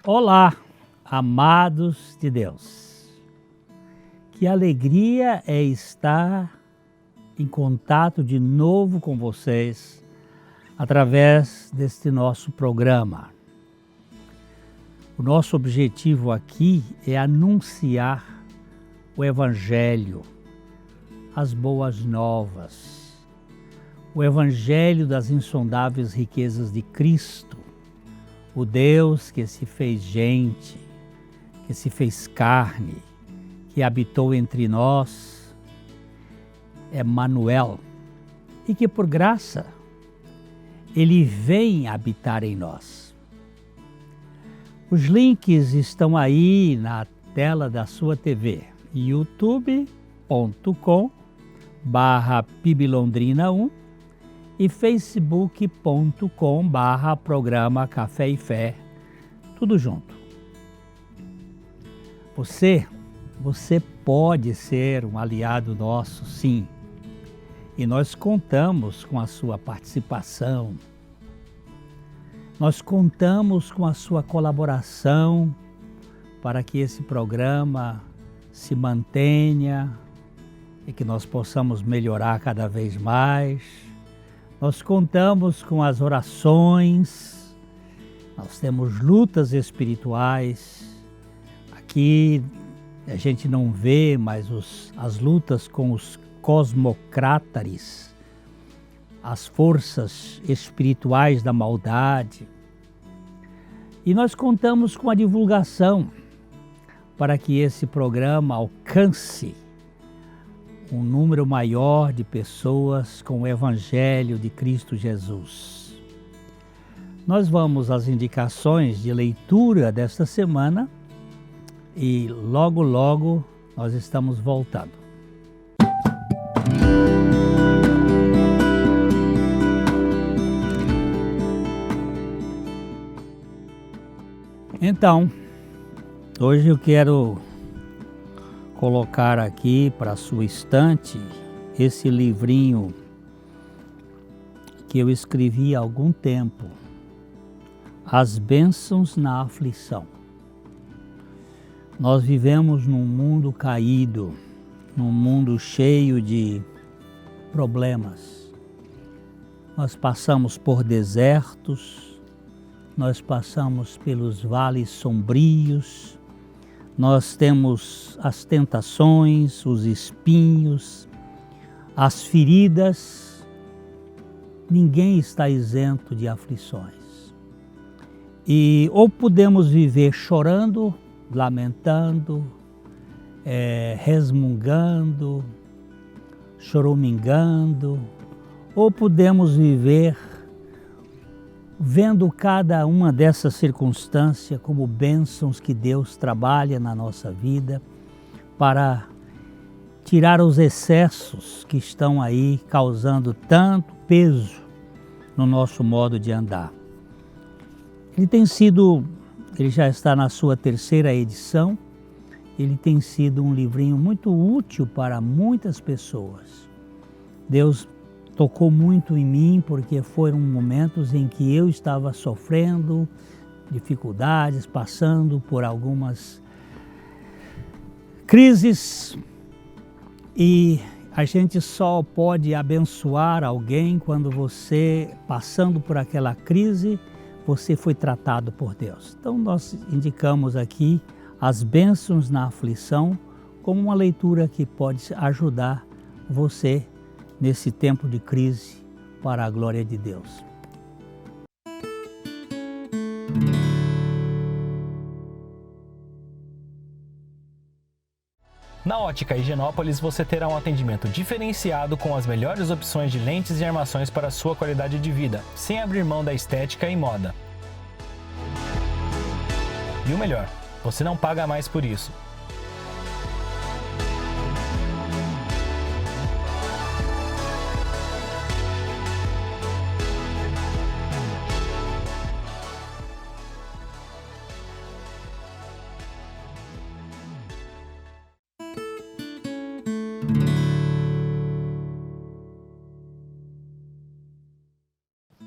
Olá, amados de Deus. Que alegria é estar em contato de novo com vocês através deste nosso programa. O nosso objetivo aqui é anunciar o Evangelho, as boas novas, o Evangelho das insondáveis riquezas de Cristo, o Deus que se fez gente, que se fez carne, que habitou entre nós, Emmanuel, e que por graça Ele vem habitar em nós. Os links estão aí na tela da sua TV, youtube.com/PIBLondrina1 e facebook.com/programa Café e Fé, tudo junto. Você pode ser um aliado nosso, sim, e nós contamos com a sua participação, nós contamos com a sua colaboração para que esse programa se mantenha e que nós possamos melhorar cada vez mais. Nós contamos com as orações, nós temos lutas espirituais. Aqui a gente não vê, mas as lutas com os cosmocrátares, as forças espirituais da maldade. E nós contamos com a divulgação para que esse programa alcance um número maior de pessoas com o Evangelho de Cristo Jesus. Nós vamos às indicações de leitura desta semana e logo nós estamos voltando. Então, hoje eu quero colocar aqui para a sua estante esse livrinho que eu escrevi há algum tempo, As Bênçãos na Aflição. Nós vivemos num mundo caído, num mundo cheio de problemas. Nós passamos por desertos, nós passamos pelos vales sombrios, nós temos as tentações, os espinhos, as feridas. Ninguém está isento de aflições. E ou podemos viver chorando, lamentando, resmungando, choramingando, ou podemos viver vendo cada uma dessas circunstâncias como bênçãos que Deus trabalha na nossa vida para tirar os excessos que estão aí causando tanto peso no nosso modo de andar. Ele já está na sua 3ª edição, ele tem sido um livrinho muito útil para muitas pessoas. Deus tocou muito em mim porque foram momentos em que eu estava sofrendo dificuldades, passando por algumas crises, e a gente só pode abençoar alguém quando você, passando por aquela crise, você foi tratado por Deus. Então nós indicamos aqui As Bênçãos na Aflição como uma leitura que pode ajudar você nesse tempo de crise, para a glória de Deus. Na Ótica Higienópolis você terá um atendimento diferenciado com as melhores opções de lentes e armações para a sua qualidade de vida, sem abrir mão da estética e moda. E o melhor, você não paga mais por isso.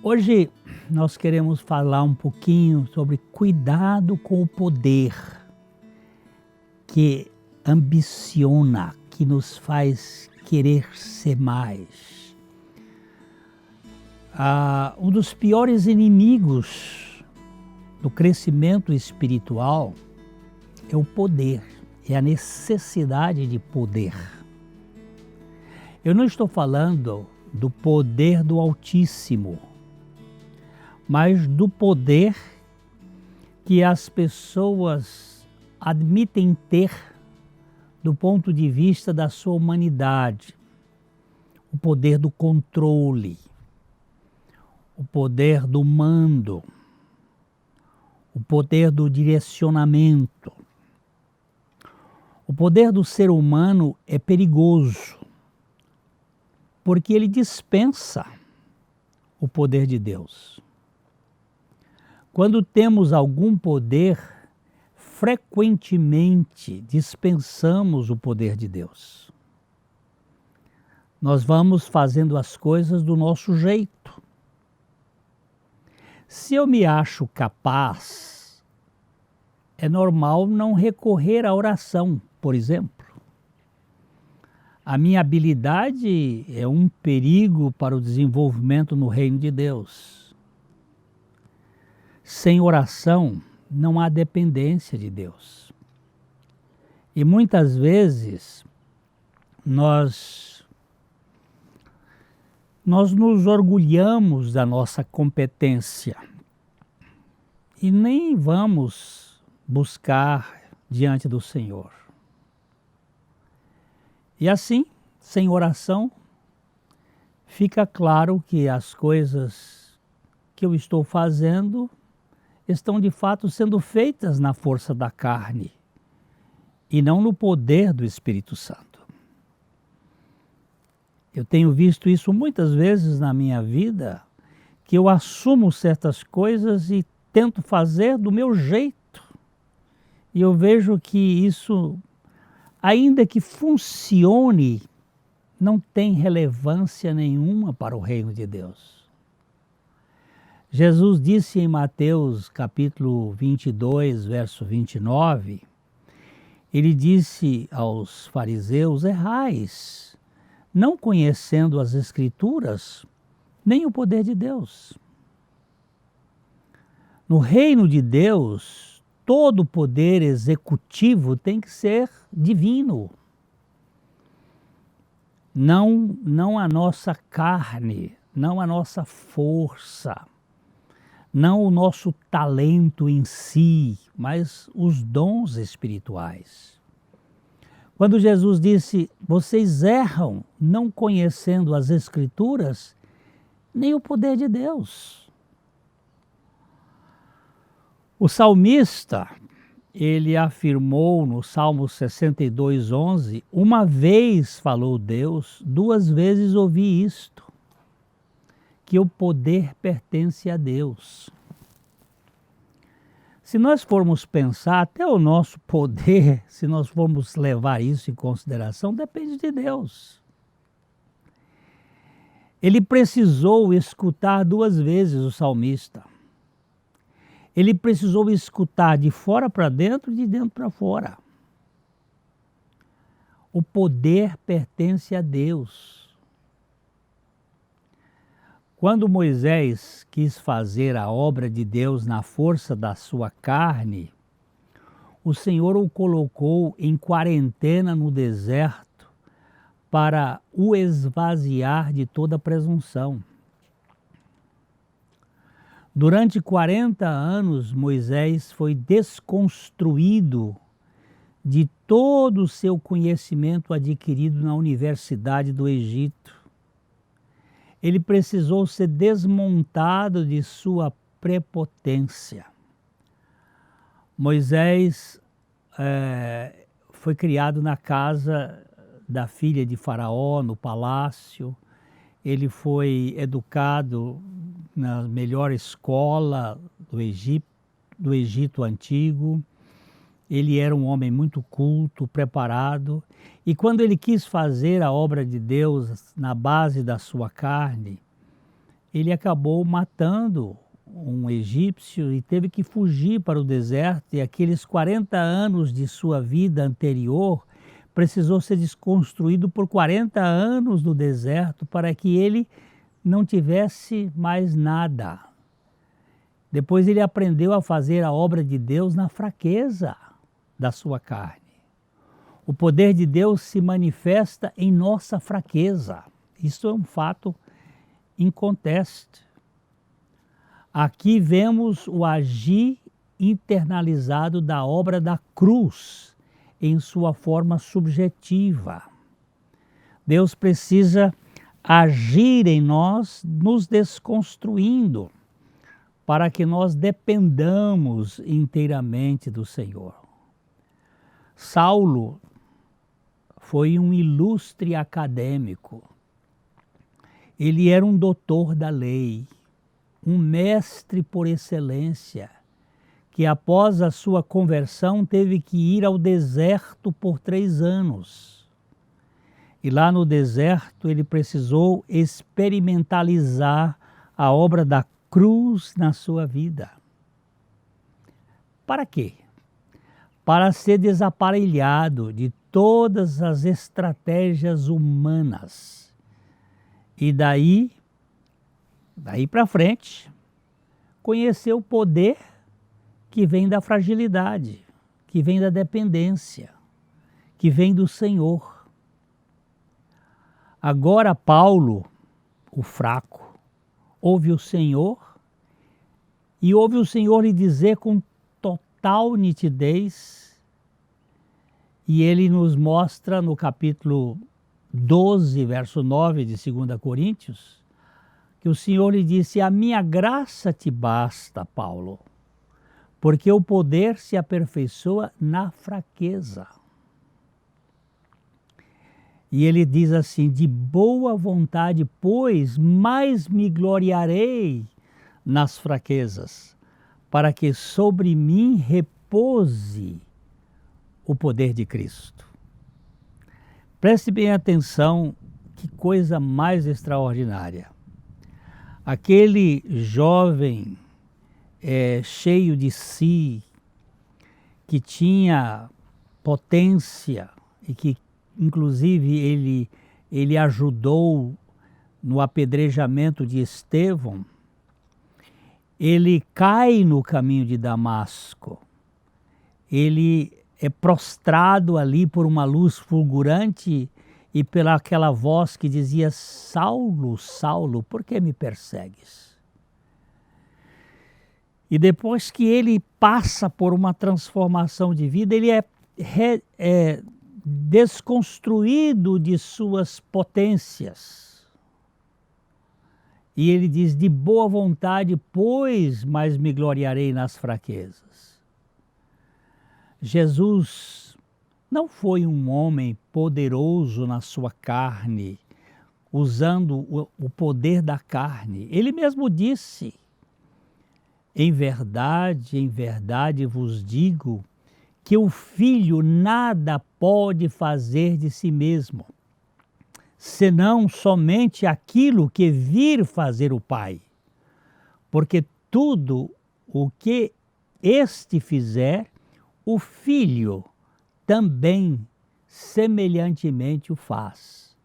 Hoje nós queremos falar um pouquinho sobre cuidado com o poder que ambiciona, que nos faz querer ser mais. Um dos piores inimigos do crescimento espiritual é o poder, é a necessidade de poder. Eu não estou falando do poder do Altíssimo, mas do poder que as pessoas admitem ter do ponto de vista da sua humanidade. O poder do controle, o poder do mando, o poder do direcionamento. O poder do ser humano é perigoso, porque ele dispensa o poder de Deus. Quando temos algum poder, frequentemente dispensamos o poder de Deus. Nós vamos fazendo as coisas do nosso jeito. Se eu me acho capaz, é normal não recorrer à oração, por exemplo. A minha habilidade é um perigo para o desenvolvimento no reino de Deus. Sem oração, não há dependência de Deus. E muitas vezes nós nos orgulhamos da nossa competência e nem vamos buscar diante do Senhor. E assim, sem oração, fica claro que as coisas que eu estou fazendo estão de fato sendo feitas na força da carne e não no poder do Espírito Santo. Eu tenho visto isso muitas vezes na minha vida, que eu assumo certas coisas e tento fazer do meu jeito. E eu vejo que isso, ainda que funcione, não tem relevância nenhuma para o reino de Deus. Jesus disse em Mateus capítulo 22, verso 29, ele disse aos fariseus: errais, não conhecendo as Escrituras, nem o poder de Deus. No reino de Deus, todo o poder executivo tem que ser divino. Não a nossa carne, não a nossa força, não o nosso talento em si, mas os dons espirituais. Quando Jesus disse: vocês erram não conhecendo as Escrituras, nem o poder de Deus. O salmista, ele afirmou no Salmo 62:11, uma vez falou Deus, duas vezes ouvi isto, que o poder pertence a Deus. Se nós formos pensar, até o nosso poder, se nós formos levar isso em consideração, depende de Deus. Ele precisou escutar duas vezes o salmista. Ele precisou escutar de fora para dentro e de dentro para fora. O poder pertence a Deus. Quando Moisés quis fazer a obra de Deus na força da sua carne, o Senhor o colocou em quarentena no deserto para o esvaziar de toda presunção. Durante 40 anos, Moisés foi desconstruído de todo o seu conhecimento adquirido na Universidade do Egito. Ele precisou ser desmontado de sua prepotência. Moisés foi criado na casa da filha de Faraó, no palácio. Ele foi educado na melhor escola do Egito antigo. Ele era um homem muito culto, preparado, e quando ele quis fazer a obra de Deus na base da sua carne, ele acabou matando um egípcio e teve que fugir para o deserto, e aqueles 40 anos de sua vida anterior precisou ser desconstruído por 40 anos no deserto para que ele não tivesse mais nada. Depois ele aprendeu a fazer a obra de Deus na fraqueza da sua carne. O poder de Deus se manifesta em nossa fraqueza. Isso é um fato inconteste. Aqui vemos o agir internalizado da obra da cruz em sua forma subjetiva. Deus precisa agir em nós, nos desconstruindo, para que nós dependamos inteiramente do Senhor. Saulo foi um ilustre acadêmico. Ele era um doutor da lei, um mestre por excelência, que após a sua conversão teve que ir ao deserto por 3 anos. E lá no deserto ele precisou experimentalizar a obra da cruz na sua vida. Para quê? Para ser desaparelhado de todas as estratégias humanas. E daí para frente, conhecer o poder que vem da fragilidade, que vem da dependência, que vem do Senhor. Agora Paulo, o fraco, ouve o Senhor e ouve o Senhor lhe dizer com total nitidez, e ele nos mostra no capítulo 12, verso 9 de 2 Coríntios, que o Senhor lhe disse: a minha graça te basta, Paulo, porque o poder se aperfeiçoa na fraqueza. E ele diz assim: de boa vontade, pois, mais me gloriarei nas fraquezas, para que sobre mim repouse o poder de Cristo. Preste bem atenção, que coisa mais extraordinária. Aquele jovem cheio de si, que tinha potência e que inclusive ele ajudou no apedrejamento de Estevão, ele cai no caminho de Damasco. Ele é prostrado ali por uma luz fulgurante e pela aquela voz que dizia: Saulo, Saulo, por que me persegues? E depois que ele passa por uma transformação de vida, ele é desconstruído de suas potências. E ele diz: de boa vontade, pois, mas me gloriarei nas fraquezas. Jesus não foi um homem poderoso na sua carne, usando o poder da carne. Ele mesmo disse: em verdade vos digo, que o Filho nada pode fazer de si mesmo, senão somente aquilo que vir fazer o Pai. Porque tudo o que este fizer, o Filho também semelhantemente o faz.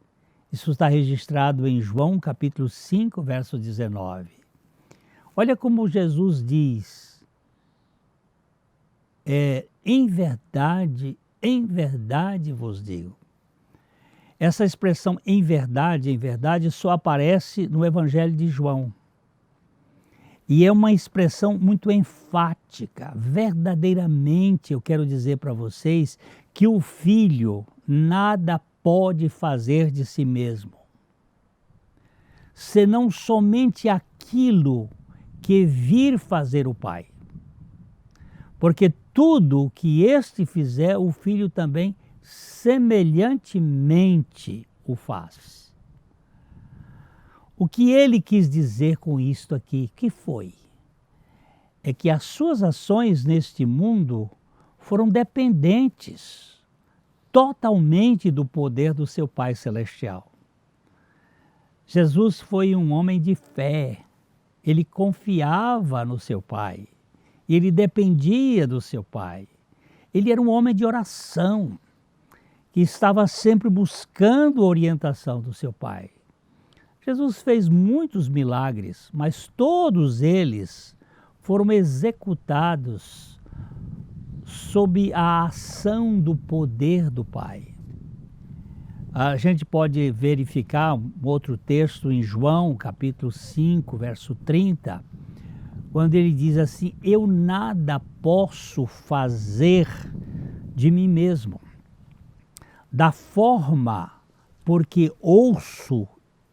Isso está registrado em João capítulo 5, verso 19. Olha como Jesus diz: em verdade vos digo. Essa expressão em verdade só aparece no Evangelho de João. E é uma expressão muito enfática. Verdadeiramente eu quero dizer para vocês que o Filho nada pode fazer de si mesmo, senão somente aquilo que vir fazer o Pai. Porque tudo o que este fizer, o Filho também semelhantemente o faz. O que ele quis dizer com isto aqui, que foi? É que as suas ações neste mundo foram dependentes totalmente do poder do seu Pai Celestial. Jesus foi um homem de fé. ele confiava no seu pai, ele dependia do seu pai. Ele era um homem de oração, que estava sempre buscando a orientação do seu pai. Jesus fez muitos milagres, mas todos eles foram executados sob a ação do poder do Pai. A gente pode verificar um outro texto em João, capítulo 5, verso 30, quando ele diz assim: eu nada posso fazer de mim mesmo. Da forma porque ouço,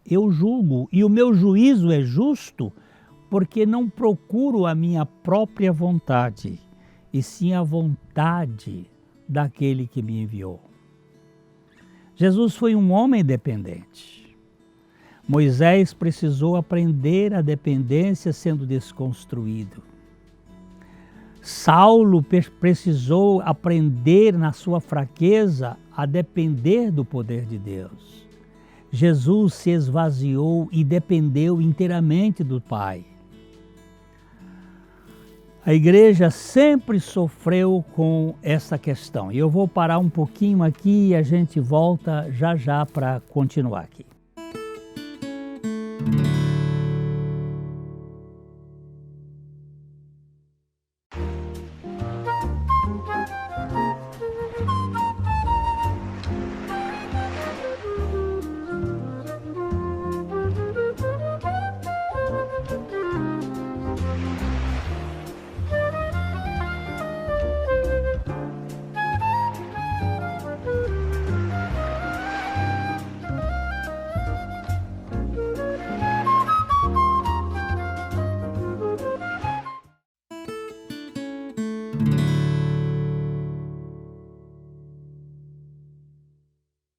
eu julgo, e o meu juízo é justo, porque não procuro a minha própria vontade, e sim a vontade daquele que me enviou. Jesus foi um homem dependente. Moisés precisou aprender a dependência sendo desconstruído. Saulo precisou aprender na sua fraqueza a depender do poder de Deus. Jesus se esvaziou e dependeu inteiramente do Pai. A igreja sempre sofreu com essa questão. E eu vou parar um pouquinho aqui e a gente volta já já para continuar aqui.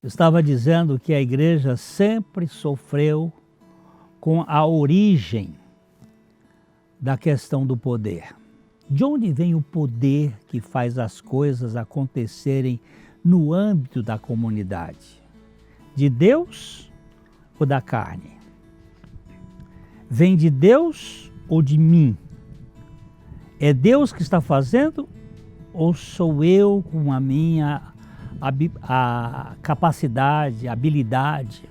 Eu estava dizendo que a igreja sempre sofreu com a origem da questão do poder. De onde vem o poder que faz as coisas acontecerem no âmbito da comunidade? De Deus ou da carne? Vem de Deus ou de mim? É Deus que está fazendo ou sou eu com a minha capacidade, habilidade?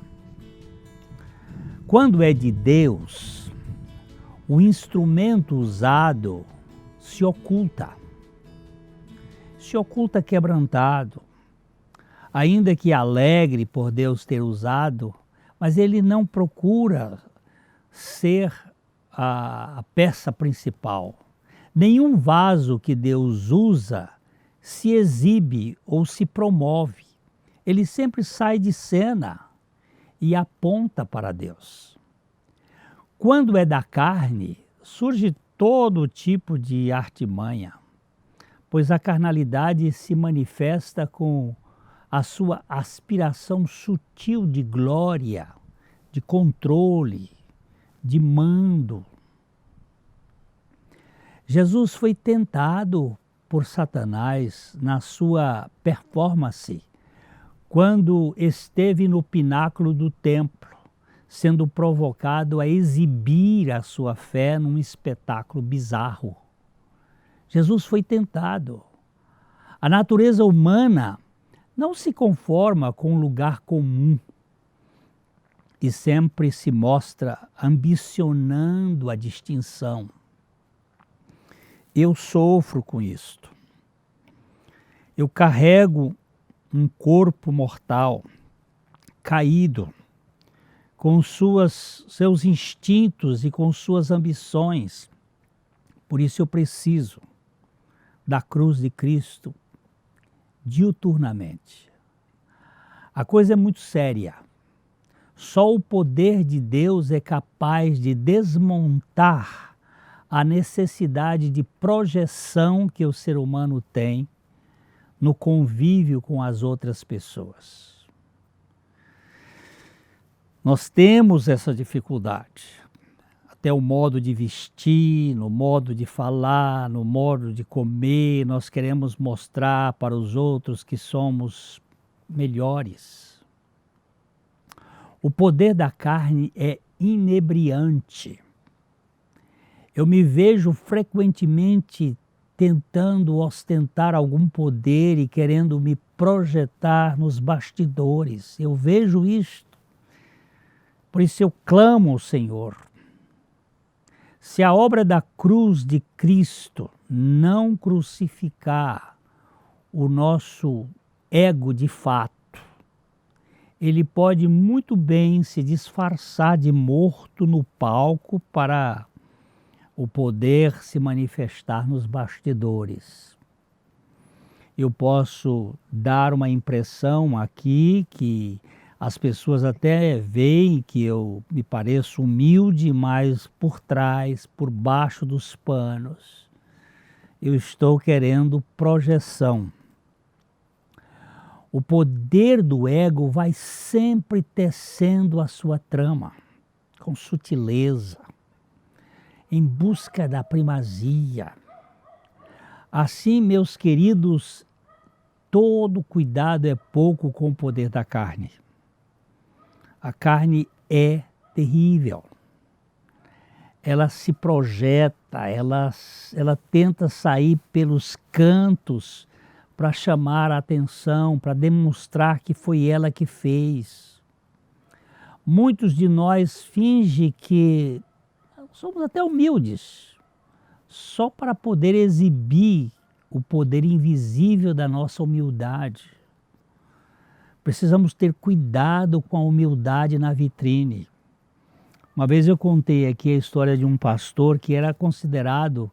Quando é de Deus, o instrumento usado se oculta quebrantado, ainda que alegre por Deus ter usado, mas ele não procura ser a peça principal. Nenhum vaso que Deus usa se exibe ou se promove. Ele sempre sai de cena e aponta para Deus. Quando é da carne, surge todo tipo de artimanha, pois a carnalidade se manifesta com a sua aspiração sutil de glória, de controle, de mando. Jesus foi tentado por Satanás na sua performance, quando esteve no pináculo do templo, sendo provocado a exibir a sua fé num espetáculo bizarro. Jesus foi tentado. A natureza humana não se conforma com um lugar comum e sempre se mostra ambicionando a distinção. Eu sofro com isto. Eu carrego um corpo mortal, caído, com seus instintos e com suas ambições. Por isso eu preciso da cruz de Cristo diuturnamente. A coisa é muito séria. Só o poder de Deus é capaz de desmontar a necessidade de projeção que o ser humano tem no convívio com as outras pessoas. Nós temos essa dificuldade, até o modo de vestir, no modo de falar, no modo de comer, nós queremos mostrar para os outros que somos melhores. O poder da carne é inebriante. Eu me vejo frequentemente tentando ostentar algum poder e querendo me projetar nos bastidores. Eu vejo isto. Por isso eu clamo ao Senhor. Se a obra da cruz de Cristo não crucificar o nosso ego de fato, ele pode muito bem se disfarçar de morto no palco para o poder se manifestar nos bastidores. Eu posso dar uma impressão aqui que as pessoas até veem que eu me pareço humilde, mas por trás, por baixo dos panos, eu estou querendo projeção. O poder do ego vai sempre tecendo a sua trama, com sutileza, em busca da primazia. Assim, meus queridos, todo cuidado é pouco com o poder da carne. A carne é terrível. Ela se projeta, ela tenta sair pelos cantos para chamar a atenção, para demonstrar que foi ela que fez. Muitos de nós fingem que somos até humildes, só para poder exibir o poder invisível da nossa humildade. Precisamos ter cuidado com a humildade na vitrine. Uma vez eu contei aqui a história de um pastor que era considerado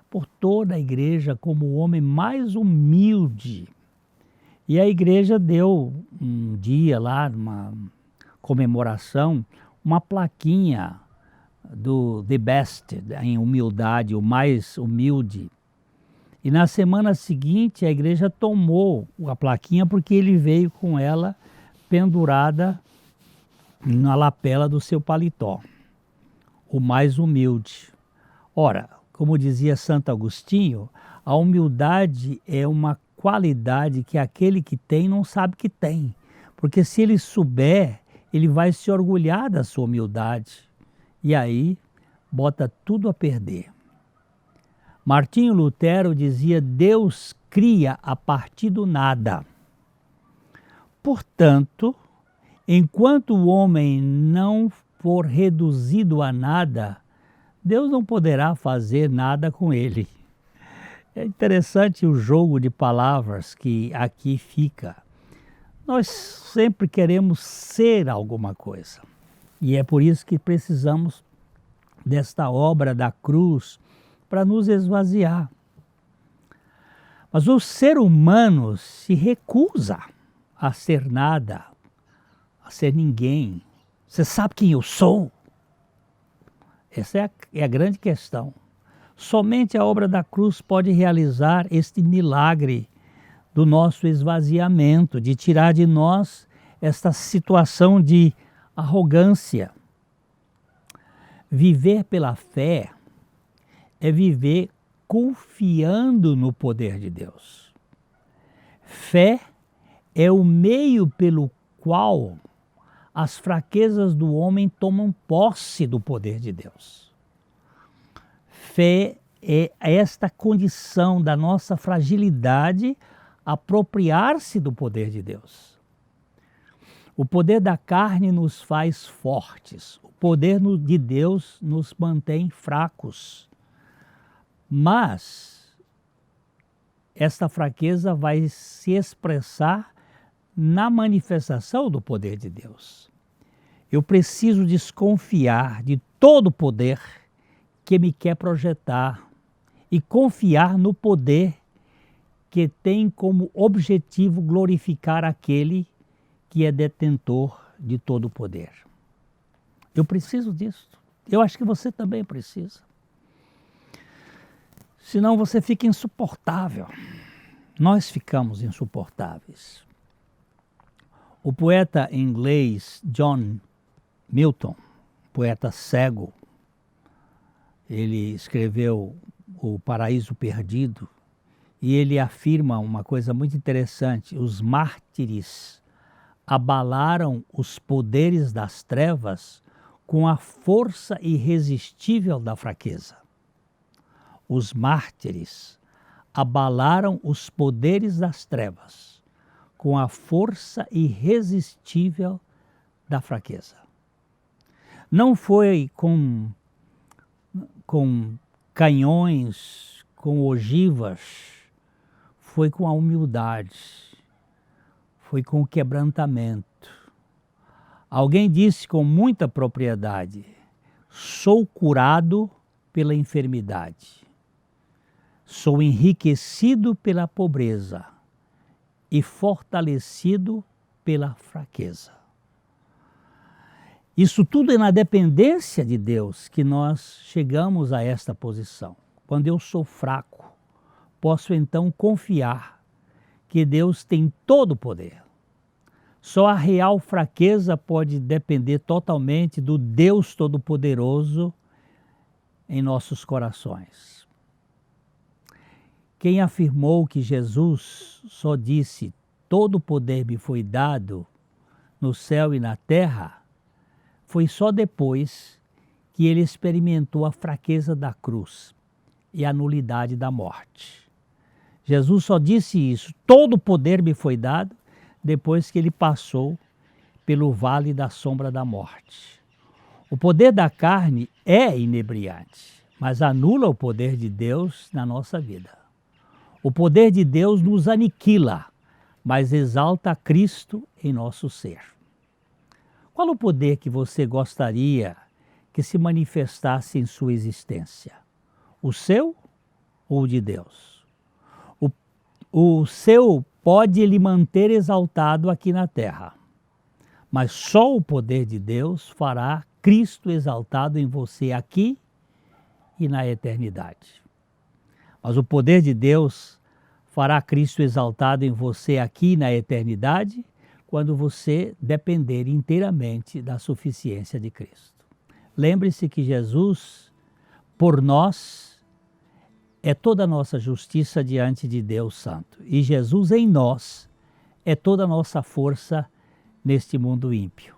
por toda a igreja como o homem mais humilde. E a igreja deu um dia lá, uma comemoração, uma plaquinha do The Best, em humildade, o mais humilde. E na semana seguinte a igreja tomou a plaquinha porque ele veio com ela pendurada na lapela do seu paletó, o mais humilde. Ora, como dizia Santo Agostinho, a humildade é uma qualidade que aquele que tem não sabe que tem, porque se ele souber, ele vai se orgulhar da sua humildade e aí bota tudo a perder. Martinho Lutero dizia: Deus cria a partir do nada. Portanto, enquanto o homem não for reduzido a nada, Deus não poderá fazer nada com ele. É interessante o jogo de palavras que aqui fica. Nós sempre queremos ser alguma coisa. E é por isso que precisamos desta obra da cruz para nos esvaziar. Mas o ser humano se recusa a ser nada, a ser ninguém. Você sabe quem eu sou? Essa é a grande questão. Somente a obra da cruz pode realizar este milagre do nosso esvaziamento, de tirar de nós esta situação de arrogância. Viver pela fé é viver confiando no poder de Deus. Fé é o meio pelo qual as fraquezas do homem tomam posse do poder de Deus. Fé é esta condição da nossa fragilidade apropriar-se do poder de Deus. O poder da carne nos faz fortes, o poder de Deus nos mantém fracos. Mas esta fraqueza vai se expressar na manifestação do poder de Deus. Eu preciso desconfiar de todo o poder que me quer projetar e confiar no poder que tem como objetivo glorificar aquele que é detentor de todo o poder. Eu preciso disso. Eu acho que você também precisa. Senão você fica insuportável. Nós ficamos insuportáveis. O poeta inglês John Milton, poeta cego, ele escreveu O Paraíso Perdido e ele afirma uma coisa muito interessante: os mártires abalaram os poderes das trevas com a força irresistível da fraqueza. Os mártires abalaram os poderes das trevas com a força irresistível da fraqueza. Não foi com canhões, com ogivas, foi com a humildade, foi com o quebrantamento. Alguém disse com muita propriedade: sou curado pela enfermidade, sou enriquecido pela pobreza e fortalecido pela fraqueza. Isso tudo é na dependência de Deus que nós chegamos a esta posição. Quando eu sou fraco, posso então confiar que Deus tem todo o poder. Só a real fraqueza pode depender totalmente do Deus Todo-Poderoso em nossos corações. Quem afirmou que Jesus só disse: todo o poder me foi dado no céu e na terra, foi só depois que ele experimentou a fraqueza da cruz e a nulidade da morte. Jesus só disse isso: todo o poder me foi dado, depois que ele passou pelo vale da sombra da morte. O poder da carne é inebriante, mas anula o poder de Deus na nossa vida. O poder de Deus nos aniquila, mas exalta Cristo em nosso ser. Qual o poder que você gostaria que se manifestasse em sua existência? O seu ou o de Deus? O seu pode lhe manter exaltado aqui na terra, mas só o poder de Deus fará Cristo exaltado em você aqui e na eternidade. Mas o poder de Deus fará Cristo exaltado em você aqui e na eternidade quando você depender inteiramente da suficiência de Cristo. Lembre-se que Jesus, por nós, é toda a nossa justiça diante de Deus Santo. E Jesus em nós é toda a nossa força neste mundo ímpio.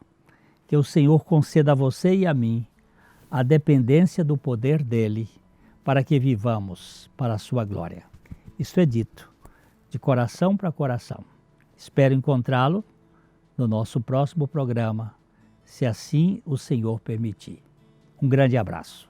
Que o Senhor conceda a você e a mim a dependência do poder dele para que vivamos para a sua glória. Isto é dito de coração para coração. Espero encontrá-lo no nosso próximo programa, se assim o Senhor permitir. Um grande abraço.